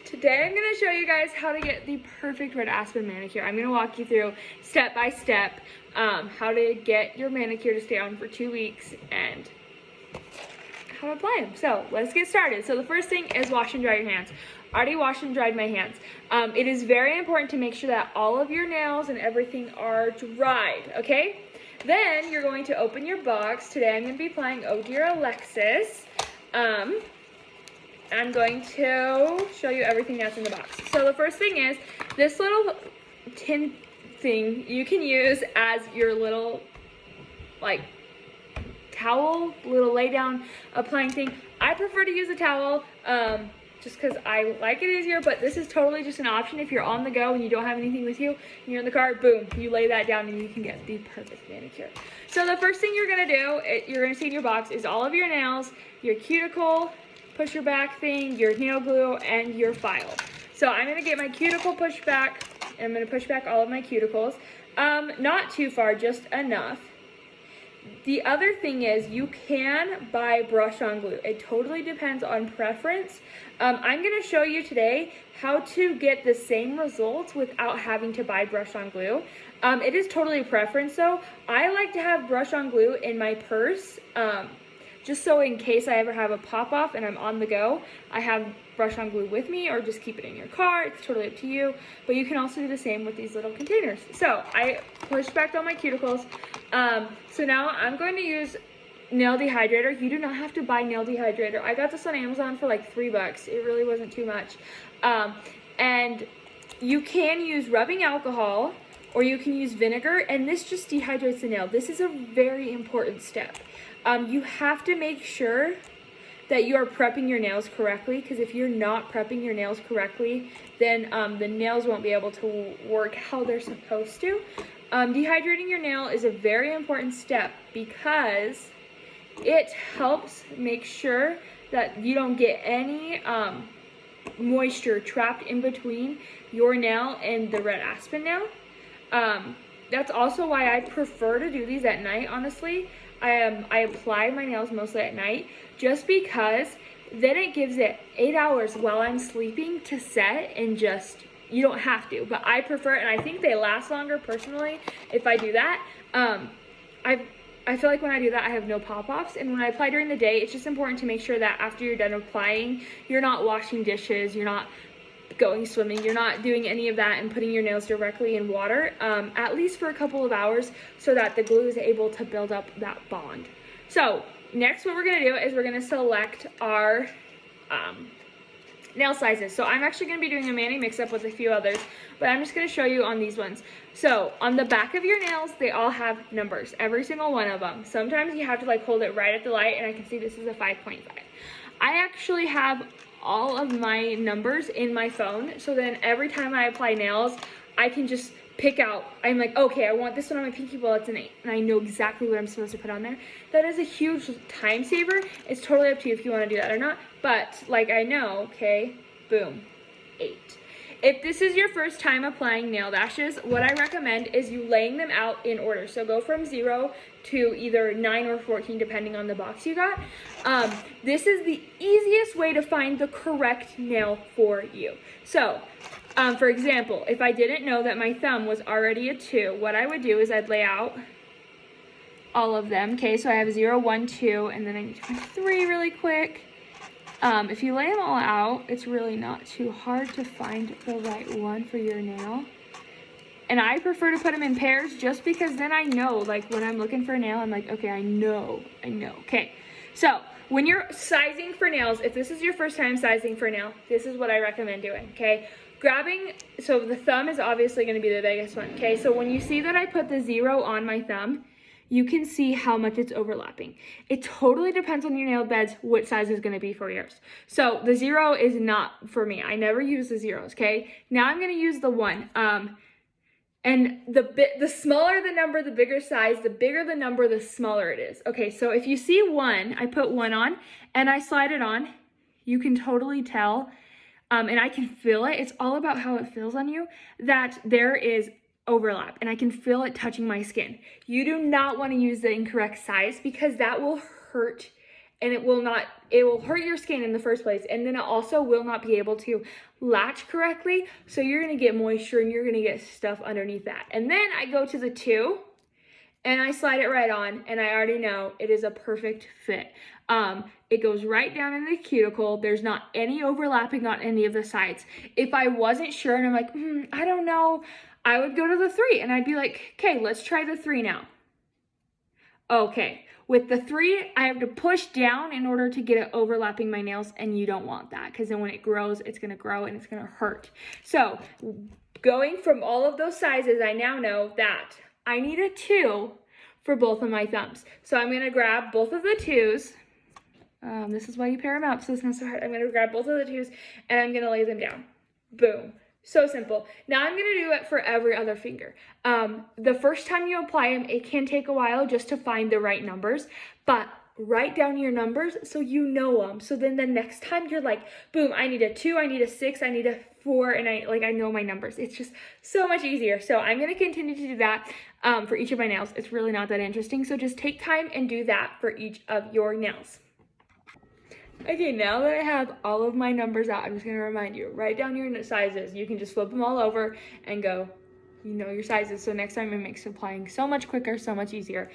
Today I'm going to show you guys how to get the perfect Red Aspen manicure. I'm going to walk you through step by step how to get your manicure to stay on for 2 weeks and how to apply them. So let's get started. So the first thing is wash and dry your hands. Already washed and dried my hands. It is very important to make sure that all of your nails and everything are dried, okay? Then you're going to open your box. Today I'm going to be applying Oh Dear Alexis. I'm going to show you everything that's in the box. So the first thing is this little tin thing you can use as your little like towel, little lay down applying thing. I prefer to use a towel just because I like it easier, but this is totally just an option if you're on the go and you don't have anything with you and you're in the car, boom, you lay that down and you can get the perfect manicure. So the first thing you're gonna do, you're gonna see in your box is all of your nails, your cuticle, pusher back thing, your nail glue, and your file. So I'm gonna get my cuticle pushed back, and I'm gonna push back all of my cuticles. Not too far, just enough. The other thing is you can buy brush-on glue. It totally depends on preference. I'm gonna show you today how to get the same results without having to buy brush-on glue. It is totally a preference though. I like to have brush-on glue in my purse. Just so in case I ever have a pop-off and I'm on the go, I have brush-on glue with me, or just keep it in your car. It's totally up to you. But you can also do the same with these little containers. So I pushed back all my cuticles. So now I'm going to use nail dehydrator. You do not have to buy nail dehydrator. I got this on Amazon for like $3. It really wasn't too much. And you can use rubbing alcohol, or you can use vinegar, and this just dehydrates the nail. This is a very important step. You have to make sure that you are prepping your nails correctly, because if you're not prepping your nails correctly, then the nails won't be able to work how they're supposed to. Dehydrating your nail is a very important step because it helps make sure that you don't get any moisture trapped in between your nail and the Red Aspen nail. That's also why I prefer to do these at night, honestly. I apply my nails mostly at night just because then it gives it 8 hours while I'm sleeping to set, and just, you don't have to, but I prefer it, and I think they last longer personally if I do that. I feel like when I do that I have no pop-offs, and when I apply during the day, it's just important to make sure that after you're done applying, you're not washing dishes, you're not going swimming, you're not doing any of that and putting your nails directly in water, at least for a couple of hours, so that the glue is able to build up that bond. So next what we're going to do is we're going to select our nail sizes. So I'm actually going to be doing a mani mix-up with a few others, but I'm just going to show you on these ones. So on the back of your nails, they all have numbers, every single one of them. Sometimes you have to like hold it right at the light, and I can see this is a 5.5. I actually have all of my numbers in my phone, so then every time I apply nails, I can just pick out, I'm like, okay, I want this one on my pinky, well, it's an 8, and I know exactly what I'm supposed to put on there. That is a huge time saver. It's totally up to you if you want to do that or not, but like I know, okay, boom, 8. If this is your first time applying nail dashes, what I recommend is you laying them out in order. So go from 0 to either 9 or 14, depending on the box you got. This is the easiest way to find the correct nail for you. So, for example, if I didn't know that my thumb was already a 2, what I would do is I'd lay out all of them. Okay, so I have 0, 1, 2, and then I need to find 3 really quick. If you lay them all out, it's really not too hard to find the right one for your nail. And I prefer to put them in pairs just because then I know, like when I'm looking for a nail, I'm like, okay, I know. Okay, so when you're sizing for nails, if this is your first time sizing for a nail, this is what I recommend doing, okay? Grabbing, so the thumb is obviously going to be the biggest one, okay? So when you see that I put the 0 on my thumb, you can see how much it's overlapping. It totally depends on your nail beds what size is going to be for yours. So the 0 is not for me. I never use the zeros, okay? Now I'm going to use the 1. And the smaller the number, the bigger size, the bigger the number, the smaller it is. Okay, so if you see 1, I put 1 on and I slide it on, you can totally tell, and I can feel it. It's all about how it feels on you, that there is overlap, and I can feel it touching my skin. You do not want to use the incorrect size because that will hurt and it will hurt your skin in the first place, and then it also will not be able to latch correctly, so you're gonna get moisture and you're gonna get stuff underneath that. And then I go to the 2 and I slide it right on, and I already know it is a perfect fit. It goes right down in the cuticle. There's not any overlapping on any of the sides. If I wasn't sure and I'm like, I don't know, I would go to the 3 and I'd be like, okay, let's try the 3 now. Okay, with the 3, I have to push down in order to get it overlapping my nails, and you don't want that, because then when it grows, it's gonna grow and it's gonna hurt. So going from all of those sizes, I now know that I need a 2 for both of my thumbs. So I'm gonna grab both of the 2s. This is why you pair them up, so it's not so hard. I'm gonna grab both of the 2s and I'm gonna lay them down. Boom. So simple. Now I'm gonna do it for every other finger. The first time you apply them, it can take a while just to find the right numbers, but write down your numbers so you know them. So then the next time you're like, boom, I need a 2, I need a 6, I need a 4, and I know my numbers. It's just so much easier. So I'm gonna continue to do that for each of my nails. It's really not that interesting. So just take time and do that for each of your nails. Okay, now that I have all of my numbers out, I'm just gonna remind you, write down your sizes. You can just flip them all over and go, you know your sizes. So next time it makes applying so much quicker, so much easier.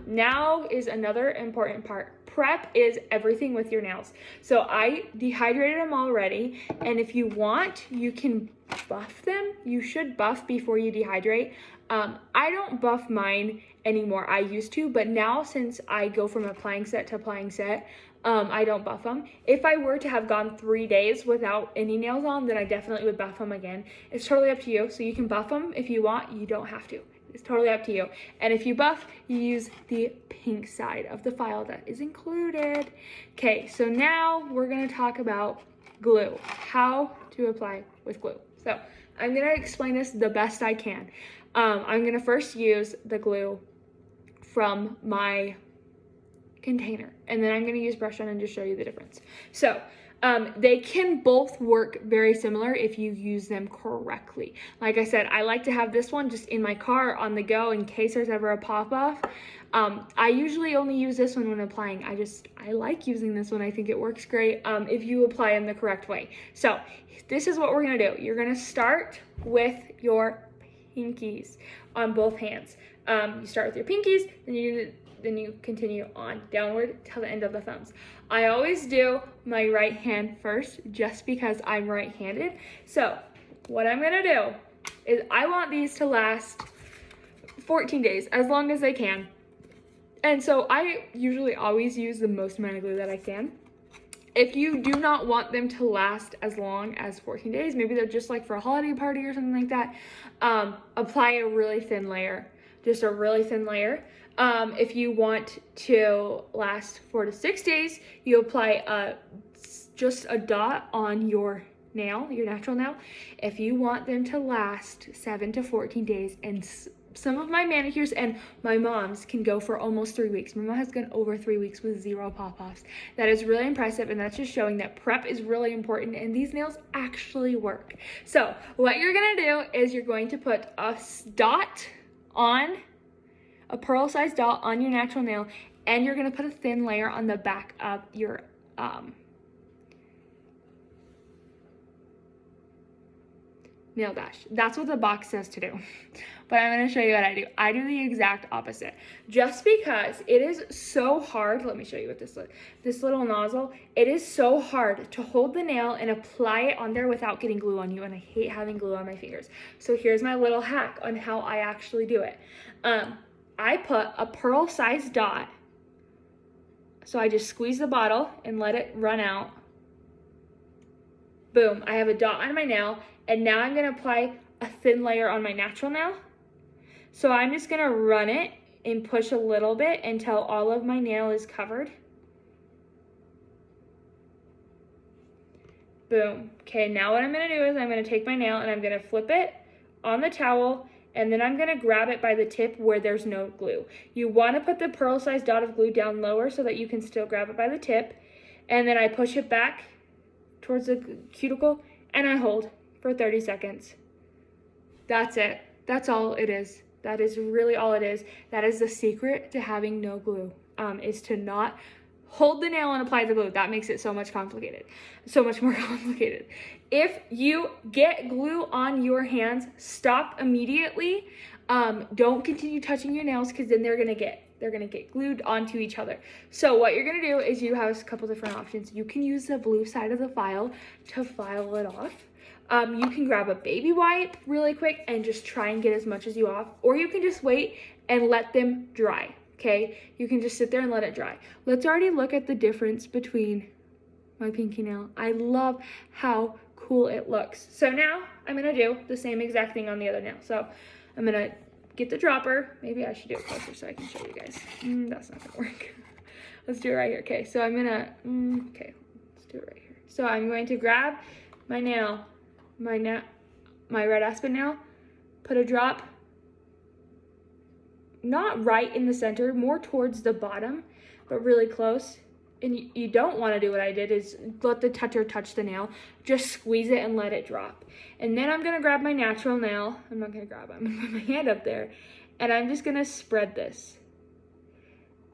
Now is another important part. Prep is everything with your nails. So I dehydrated them already, and if you want, you can buff them. You should buff before you dehydrate. I don't buff mine anymore. I used to, but now since I go from applying set to applying set, I don't buff them. If I were to have gone 3 days without any nails on, then I definitely would buff them again. It's totally up to you. So you can buff them if you want. You don't have to. It's totally up to you. And if you buff, you use the pink side of the file that is included. Okay, so now we're gonna talk about glue. How to apply with glue. So I'm gonna explain this the best I can. I'm gonna first use the glue from my container, and then I'm going to use brush on and just show you the difference. So they can both work very similar if you use them correctly. Like I said, I like to have this one just in my car on the go in case there's ever a pop-off. I usually only use this one when applying. I like using this one. I think it works great if you apply them the correct way. So this is what we're going to do. You're going to start with your pinkies on both hands. You start with your pinkies, then you continue on downward till the end of the thumbs. I always do my right hand first just because I'm right-handed. So what I'm gonna do is I want these to last 14 days, as long as they can. And so I usually always use the most amount of glue that I can. If you do not want them to last as long as 14 days, maybe they're just like for a holiday party or something like that, apply a really thin layer, just a really thin layer. If you want to last 4 to 6 days, you apply just a dot on your nail, your natural nail. If you want them to last 7 to 14 days, and some of my manicures and my mom's can go for almost 3 weeks. My mom has gone over 3 weeks with 0 pop-offs. That is really impressive, and that's just showing that prep is really important, and these nails actually work. So what you're gonna do is you're going to put a dot on, a pearl-sized dot on your natural nail, and you're gonna put a thin layer on the back of your nail dash. That's what the box says to do. But I'm gonna show you what I do. I do the exact opposite. Just because it is so hard, let me show you what this little nozzle, it is so hard to hold the nail and apply it on there without getting glue on you, and I hate having glue on my fingers. So here's my little hack on how I actually do it. I put a pearl-sized dot, so I just squeeze the bottle and let it run out. Boom, I have a dot on my nail, and now I'm gonna apply a thin layer on my natural nail. So I'm just gonna run it and push a little bit until all of my nail is covered. Boom. Okay, now what I'm gonna do is I'm gonna take my nail and I'm gonna flip it on the towel, and then I'm gonna grab it by the tip where there's no glue. You wanna put the pearl-sized dot of glue down lower so that you can still grab it by the tip, and then I push it back towards the cuticle and I hold for 30 seconds. That's it. That's all it is. That is really all it is. That is the secret to having no glue, is to not hold the nail and apply the glue. That makes it so much more complicated. If you get glue on your hands, stop immediately. Don't continue touching your nails, because then they're gonna get glued onto each other. So what you're gonna do is you have a couple different options. You can use the blue side of the file to file it off. You can grab a baby wipe really quick and just try and get as much as you off, or you can just wait and let them dry. Okay, you can just sit there and let it dry. Let's already look at the difference between my pinky nail. I love how cool it looks. So now I'm gonna do the same exact thing on the other nail. So I'm gonna get the dropper. Maybe I should do it closer so I can show you guys. That's not gonna work. Let's do it right here. Okay, so I'm gonna, okay, let's do it right here. So I'm going to grab my nail, my Red Aspen nail, put a drop, not right in the center, more towards the bottom, but really close. And you don't want to do what I did, is let the toucher touch the nail. Just squeeze it and let it drop. And then I'm going to grab my natural nail. I'm not going to grab it. I'm going to put my hand up there. And I'm just going to spread this.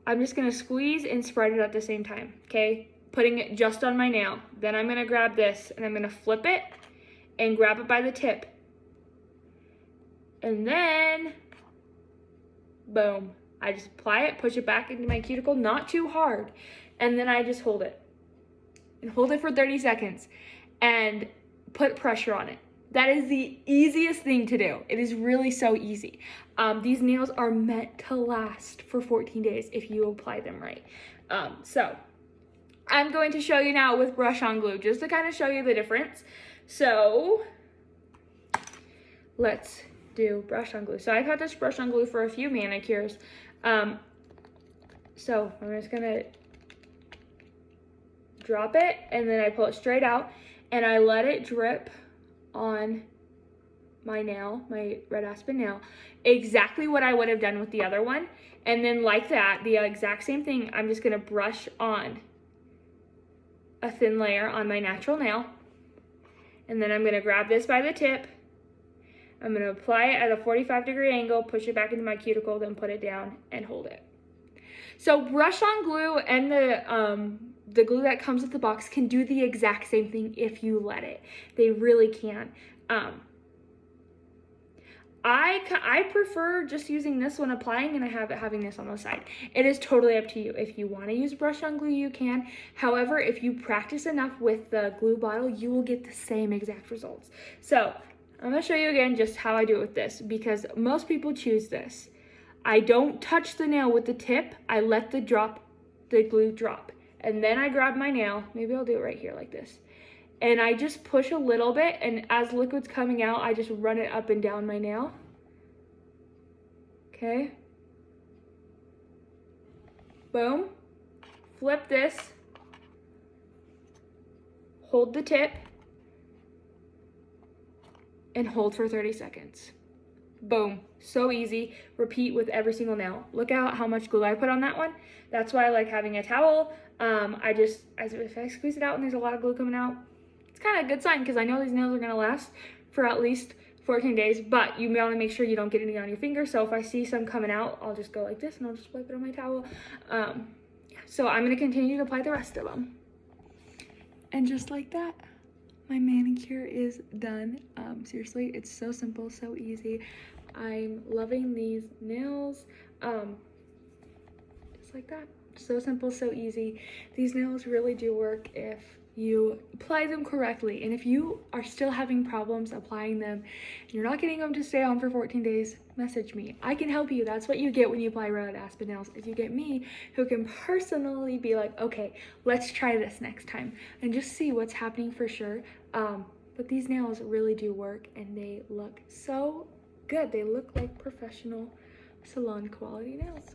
I'm just going to squeeze and spread it at the same time, okay? Putting it just on my nail. Then I'm going to grab this and I'm going to flip it and grab it by the tip. And then, boom. I just apply it, push it back into my cuticle, not too hard. And then I just hold it. And hold it for 30 seconds. And put pressure on it. That is the easiest thing to do. It is really so easy. These nails are meant to last for 14 days if you apply them right. So I'm going to show you now with brush on glue, just to kind of show you the difference. So let's do brush on glue. So I've had this brush on glue for a few manicures. So I'm just gonna drop it and then I pull it straight out and I let it drip on my nail, my Red Aspen nail, exactly what I would have done with the other one. And then like that, the exact same thing, I'm just gonna brush on a thin layer on my natural nail. And then I'm gonna grab this by the tip. I'm gonna apply it at a 45-degree angle, push it back into my cuticle, then put it down and hold it. So brush on glue and the glue that comes with the box can do the exact same thing if you let it. They really can. I prefer just using this when applying and I have it having this on the side. It is totally up to you. If you want to use brush on glue, you can. However, if you practice enough with the glue bottle, you will get the same exact results. So I'm going to show you again just how I do it with this, because most people choose this. I don't touch the nail with the tip. I let the glue drop. And then I grab my nail. Maybe I'll do it right here like this. And I just push a little bit, and as liquid's coming out, I just run it up and down my nail. Okay. Boom. Flip this. Hold the tip. And hold for 30 seconds. Boom. So easy. Repeat with every single nail. Look out how much glue I put on that one. That's why I like having a towel. If I squeeze it out and there's a lot of glue coming out, it's kind of a good sign, because I know these nails are going to last for at least 14 days, but you want to make sure you don't get any on your finger. So if I see some coming out, I'll just go like this and I'll just wipe it on my towel. So I'm going to continue to apply the rest of them. And just like that, my manicure is done. Seriously, it's so simple, so easy. I'm loving these nails. Just like that. So simple, so easy. These nails really do work if you apply them correctly. And if you are still having problems applying them and you're not getting them to stay on for 14 days, message me. I can help you. That's what you get when you apply Red Aspen nails, is you get me, who can personally be like, okay, let's try this next time and just see what's happening for sure. But these nails really do work and they look so good. They look like professional salon quality nails.